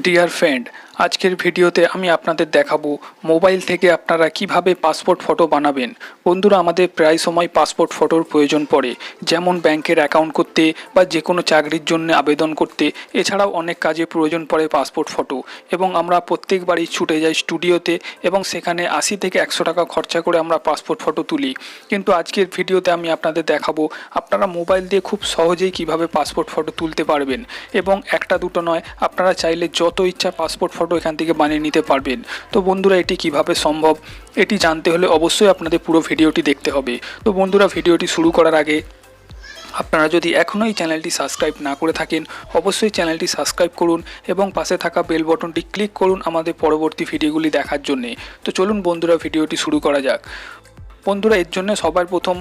Dear friend, আজকের ভিডিওতে আমি আপনাদের দেখাবো মোবাইল থেকে আপনারা কিভাবে পাসপোর্ট ফটো বানাবেন। বন্ধুরা, আমাদের প্রায় সময় পাসপোর্ট ফটোর প্রয়োজন পড়ে, যেমন ব্যাংকের অ্যাকাউন্ট করতে বা যে কোনো চাকরির জন্য আবেদন করতে। এছাড়াও অনেক কাজে প্রয়োজন পড়ে পাসপোর্ট ফটো, এবং আমরা প্রত্যেকবারই ছুটে যাই স্টুডিওতে এবং সেখানে 80 থেকে 100 টাকা খরচা করে আমরা পাসপোর্ট ফটো তুলি। কিন্তু আজকের ভিডিওতে আমি আপনাদের দেখাবো আপনারা মোবাইল দিয়ে খুব সহজেই কিভাবে পাসপোর্ট ফটো তুলতে পারবেন, এবং একটা দুটো নয়, আপনারা চাইলে যত ইচ্ছা পাসপোর্ট ফটো এখান থেকে বানিয়ে নিতে পারবেন। তো বন্ধুরা, এটি কিভাবে সম্ভব এটি জানতে হলে অবশ্যই আপনাদের পুরো ভিডিওটি দেখতে হবে। তো বন্ধুরা, ভিডিওটি শুরু করার আগে আপনারা যদি এখনও এই চ্যানেলটি সাবস্ক্রাইব না করে থাকেন, অবশ্যই চ্যানেলটি সাবস্ক্রাইব করুন এবং পাশে থাকা বেল বটনটি ক্লিক করুন আমাদের পরবর্তী ভিডিওগুলি দেখার জন্যে। তো চলুন বন্ধুরা, ভিডিওটি শুরু করা যাক। বন্ধুরা, এর জন্য সবার প্রথম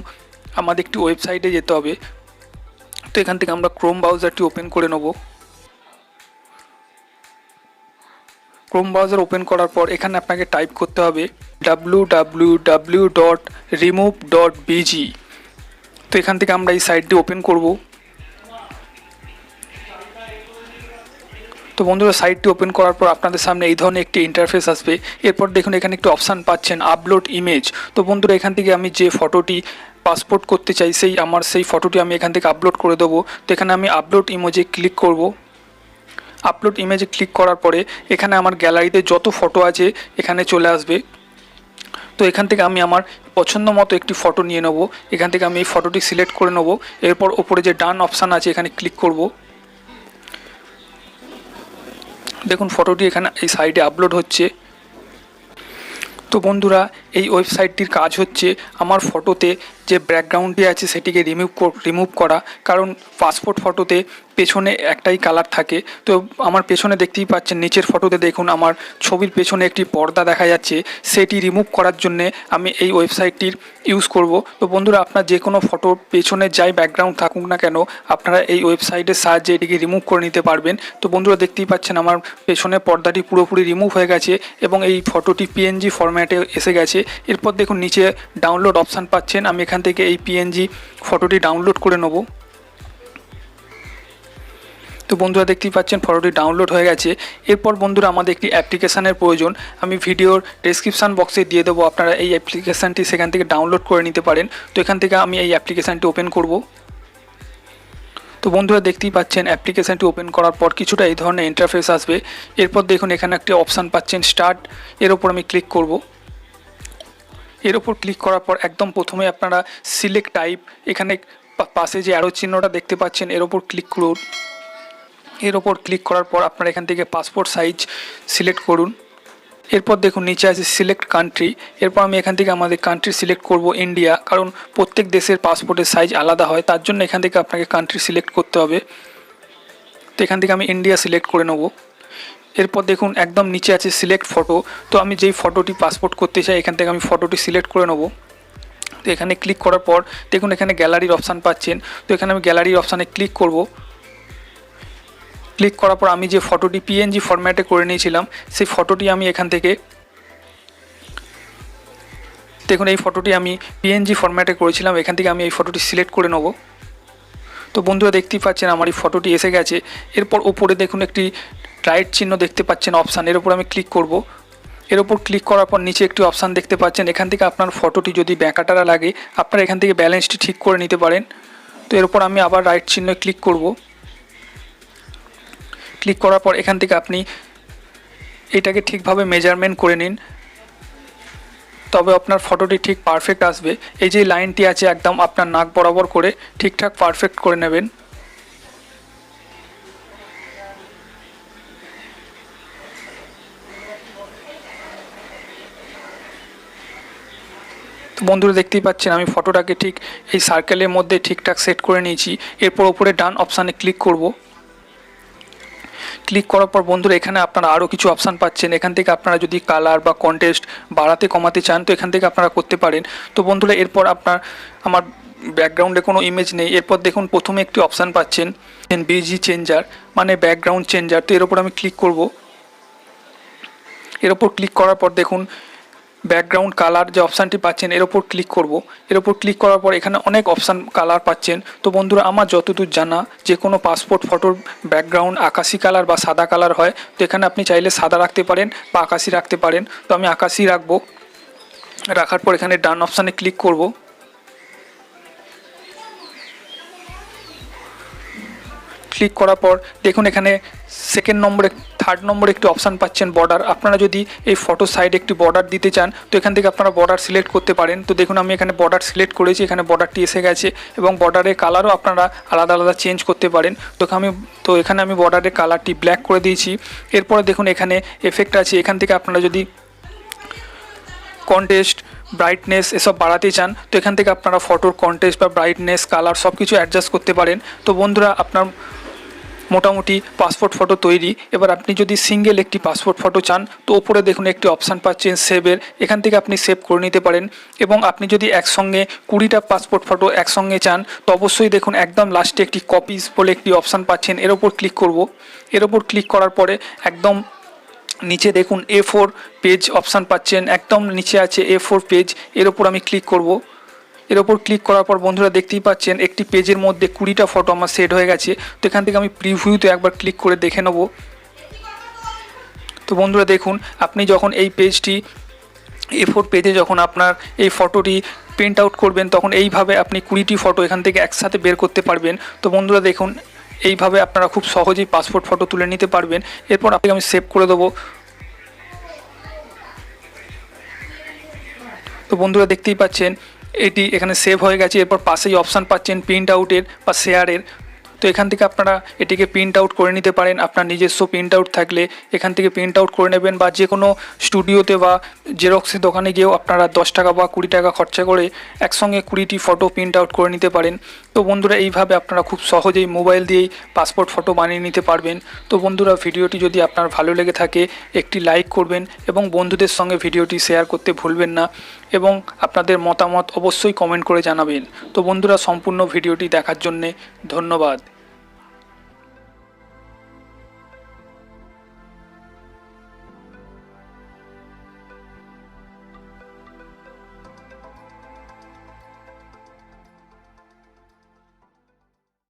আমাদের একটি ওয়েবসাইটে যেতে হবে। তো এখান থেকে আমরা ক্রোম ব্রাউজারটি ওপেন করে নেব। ক্রোম ব্রাউজার ওপেন করার পর এখানে আপনাকে টাইপ করতে হবে www.remove.bg। তো এখান থেকে আমরা এই সাইটটি ওপেন করব। তো বন্ধুরা, সাইটটি ওপেন করার পর আপনাদের সামনে এই ধরনের একটি ইন্টারফেস আসবে। এরপর দেখুন এখানে একটি অপশান পাচ্ছেন আপলোড ইমেজ। তো বন্ধুরা, এখান থেকে আমি যে ফটোটি পাসপোর্ট করতে চাই সেই ফটোটি আমি এখান থেকে আপলোড করে দেবো। তো এখানে আমি আপলোড ইমেজে ক্লিক করব। আপলোড ইমেজে ক্লিক করার পরে এখানে আমার গ্যালারিতে যত ফটো আছে এখানে চলে আসবে। তো এখান থেকে আমি আমার পছন্দ মতো একটি ফটো নিয়ে নেব। এখান থেকে আমি এই ফটোটি সিলেক্ট করে নেব। এরপর ওপরে যে ডান অপশান আছে এখানে ক্লিক করব। দেখুন ফটোটি এখানে এই সাইডে আপলোড হচ্ছে। তো বন্ধুরা, এই ওয়েবসাইটটির কাজ হচ্ছে আমার ফটোতে যে ব্যাকগ্রাউন্ডটি আছে সেটিকে রিমুভ করা। কারণ পাসপোর্ট ফটোতে পেছনে একটাই কালার থাকে। তো আমার পেছনে দেখতেই পাচ্ছেন, নিচের ফটোতে দেখুন আমার ছবির পেছনে একটি পর্দা দেখা যাচ্ছে। সেটি রিমুভ করার জন্যে আমি এই ওয়েবসাইটটির ইউজ করব। তো বন্ধুরা, আপনার যে কোনো ফটোর পেছনে যাই ব্যাকগ্রাউন্ড থাকুক না কেন, আপনারা এই ওয়েবসাইটের সাহায্যে এটিকে রিমুভ করে নিতে পারবেন। তো বন্ধুরা, দেখতেই পাচ্ছেন আমার পেছনে পর্দাটি পুরোপুরি রিমুভ হয়ে গেছে এবং এই ফটোটি পিএনজি ফরম্যাটে এসে গেছে। এরপর দেখুন নিচে ডাউনলোড অপশান পাচ্ছেন। আমি এখান থেকে এই পিএনজি ফটোটি ডাউনলোড করে নেব। তো বন্ধুরা, দেখতেই পাচ্ছেন ফটোটি ডাউনলোড হয়ে গেছে। এরপর বন্ধুরা, আমাদের একটি অ্যাপ্লিকেশানের প্রয়োজন। আমি ভিডিওর ডেসক্রিপশান বক্সে দিয়ে দেবো, আপনারা এই অ্যাপ্লিকেশানটি সেখান থেকে ডাউনলোড করে নিতে পারেন। তো এখান থেকে আমি এই অ্যাপ্লিকেশানটি ওপেন করব। তো বন্ধুরা, দেখতেই পাচ্ছেন অ্যাপ্লিকেশানটি ওপেন করার পর কিছুটা এই ধরনের ইন্টারফেস আসবে। এরপর দেখুন এখানে একটি অপশান পাচ্ছেন স্টার্ট, এর ওপর আমি ক্লিক করব। এর ওপর ক্লিক করার পর একদম প্রথমে আপনারা সিলেক্ট টাইপ, এখানে পাশে যে অ্যারো চিহ্নটা দেখতে পাচ্ছেন এর ওপর ক্লিক করুন। এর ওপর ক্লিক করার পর আপনারা এখান থেকে পাসপোর্ট সাইজ সিলেক্ট করুন। এরপর দেখুন নিচে আছে সিলেক্ট কান্ট্রি। এরপর আমি এখান থেকে আমাদের কান্ট্রি সিলেক্ট করব ইন্ডিয়া, কারণ প্রত্যেক দেশের পাসপোর্টের সাইজ আলাদা হয়, তার জন্য এখান থেকে আপনাকে কান্ট্রি সিলেক্ট করতে হবে। তো এখান থেকে আমি ইন্ডিয়া সিলেক্ট করে নেব। এরপর দেখুন একদম নিচে আছে সিলেক্ট ফটো। তো আমি যেই ফটোটি পাসপোর্ট করতে চাই এখান থেকে আমি ফটোটি সিলেক্ট করে নেব। তো এখানে ক্লিক করার পর দেখুন এখানে গ্যালারির অপশান পাচ্ছেন। তো এখানে আমি গ্যালারির অপশানে ক্লিক করব। ক্লিক করার পর আমি যে ফটোটি পিএনজি ফরম্যাটে করে নিয়েছিলাম সেই ফটোটি আমি এখান থেকে, দেখুন এই ফটোটি আমি পিএনজি ফরম্যাটে করেছিলাম, এখান থেকে আমি এই ফটোটি সিলেক্ট করে নেব। তো বন্ধুরা, দেখতেই পাচ্ছেন আমার এই ফটোটি এসে গেছে। এরপর ওপরে দেখুন একটি রাইট চিহ্ন দেখতে পাচ্ছেন অপশান, এর উপর আমি ক্লিক করব। এর উপর ক্লিক করার পর নিচে একটি অপশান দেখতে পাচ্ছেন। এখান থেকে আপনার ফটোটি যদি ব্যাঁকাটারা লাগে আপনারা এখান থেকে ব্যালেন্সটি ঠিক করে নিতে পারেন। তো এর উপর আমি আবার রাইট চিহ্নে ক্লিক করব। ক্লিক করার পর এখান থেকে আপনি এটাকে ঠিকভাবে মেজারমেন্ট করে নিন, তবে আপনার ফটোটি ঠিক পারফেক্ট আসবে। এই যে লাইনটি আছে একদম আপনার নাক বরাবর করে ঠিকঠাক পারফেক্ট করে নেবেন। তো বন্ধুরা, দেখতেই পাচ্ছেন আমি ফটোটাকে ঠিক এই সার্কেলের মধ্যে ঠিকঠাক সেট করে নিয়েছি। এরপর ওপরে ডান অপশানে ক্লিক করব। ক্লিক করার পর বন্ধুরা, এখানে আপনারা আরও কিছু অপশান পাচ্ছেন। এখান থেকে আপনারা যদি কালার বা কন্ট্রাস্ট বাড়াতে কমাতে চান তো এখান থেকে আপনারা করতে পারেন। তো বন্ধুরা, এরপর আমার ব্যাকগ্রাউন্ডে কোনো ইমেজ নেই। এরপর দেখুন প্রথমে একটি অপশান পাচ্ছেন বিজি চেঞ্জার, মানে ব্যাকগ্রাউন্ড চেঞ্জার। তো এর ওপর আমি ক্লিক করব। এর ওপর ক্লিক করার পর দেখুন ব্যাকগ্রাউন্ড কালার যে অপশানটি পাচ্ছেন এর ওপর ক্লিক করব। এর ওপর ক্লিক করার পর এখানে অনেক অপশান কালার পাচ্ছেন। তো বন্ধুরা আমার যতদূর জানা যে কোনো পাসপোর্ট ফটোর ব্যাকগ্রাউন্ড আকাশি কালার বা সাদা কালার হয়। তো এখানে আপনি চাইলে সাদা রাখতে পারেন বা আকাশি রাখতে পারেন। তো আমি আকাশি রাখবো। রাখার পর এখানে ডান অপশানে ক্লিক করব। ক্লিক করার পর দেখুন এখানে থার্ড নম্বরে একটি অপশান পাচ্ছেন বর্ডার। আপনারা যদি এই ফটো সাইডে একটি বর্ডার দিতে চান তো এখান থেকে আপনারা বর্ডার সিলেক্ট করতে পারেন। তো দেখুন আমি এখানে বর্ডার সিলেক্ট করেছি, এখানে বর্ডারটি এসে গেছে এবং বর্ডারের কালারও আপনারা আলাদা আলাদা চেঞ্জ করতে পারেন। তো এখানে আমি বর্ডারের কালারটি ব্ল্যাক করে দিয়েছি। এরপরে দেখুন এখানে এফেক্ট আছে, এখান থেকে আপনারা যদি কন্ট্রাস্ট, ব্রাইটনেস এসব বাড়াতে চান তো এখান থেকে আপনারা ফটোর কন্ট্রাস্ট বা ব্রাইটনেস, কালার সব কিছু অ্যাডজাস্ট করতে পারেন। তো বন্ধুরা আপনার মোটামুটি পাসপোর্ট ফটো তৈরি। এবার আপনি যদি সিঙ্গেল একটি পাসপোর্ট ফটো চান তো ওপরে দেখুন একটি অপশান পাচ্ছেন সেভের, এখান থেকে আপনি সেভ করে নিতে পারেন। এবং আপনি যদি একসঙ্গে 20টা পাসপোর্ট ফটো একসঙ্গে চান তো অবশ্যই দেখুন একদম লাস্টে একটি কপিজ বলে একটি অপশান পাচ্ছেন, এর ওপর ক্লিক করব। এর ওপর ক্লিক করার পরে একদম নিচে দেখুন A4 পেজ অপশান পাচ্ছেন, একদম নিচে আছে A4 পেজ, এর ওপর আমি ক্লিক করব। এর ওপর ক্লিক করার পর বন্ধুরা দেখতেই পাচ্ছেন একটি পেজের মধ্যে 20টা ফটো আমার সেট হয়ে গেছে। তো এখান থেকে আমি প্রিভিউতে একবার ক্লিক করে দেখে নেব। তো বন্ধুরা দেখুন আপনি যখন এই পেজটি A4 পেজে যখন আপনার এই ফটোটি প্রিন্ট আউট করবেন তখন এইভাবে আপনি 20টি ফটো এখান থেকে একসাথে বের করতে পারবেন। তো বন্ধুরা দেখুন এইভাবে আপনারা খুব সহজেই পাসপোর্ট ফটো তুলে নিতে পারবেন। এরপর আপনাকে আমি সেভ করে দেবো। তো বন্ধুরা দেখতেই পাচ্ছেন এটি এখানে সেভ হয়ে গেছে। এরপর পাশেই অপশান পাচ্ছেন প্রিন্ট আউটের বা শেয়ারের। তো এখান থেকে আপনারা এটিকে প্রিন্ট আউট করে নিতে পারেন। আপনার নিজস্ব প্রিন্ট আউট থাকলে এখান থেকে প্রিন্ট আউট করে নেবেন, বা যে কোনো স্টুডিওতে বা জেরক্সের দোকানে গিয়েও আপনারা 10 টাকা বা 20 টাকা খরচা করে একসঙ্গে 20টি ফটো প্রিন্ট আউট করে নিতে পারেন। তো বন্ধুরা এইভাবে আপনারা খুব সহজেই মোবাইল দিয়েই পাসপোর্ট ফটো বানিয়ে নিতে পারবেন। তো বন্ধুরা ভিডিওটি যদি আপনার ভালো লেগে থাকে একটি লাইক করবেন এবং বন্ধুদের সঙ্গে ভিডিওটি শেয়ার করতে ভুলবেন না, এবং আপনাদের মতামত অবশ্যই কমেন্ট করে জানাবেন। তো বন্ধুরা সম্পূর্ণ ভিডিওটি দেখার জন্যে ধন্যবাদ।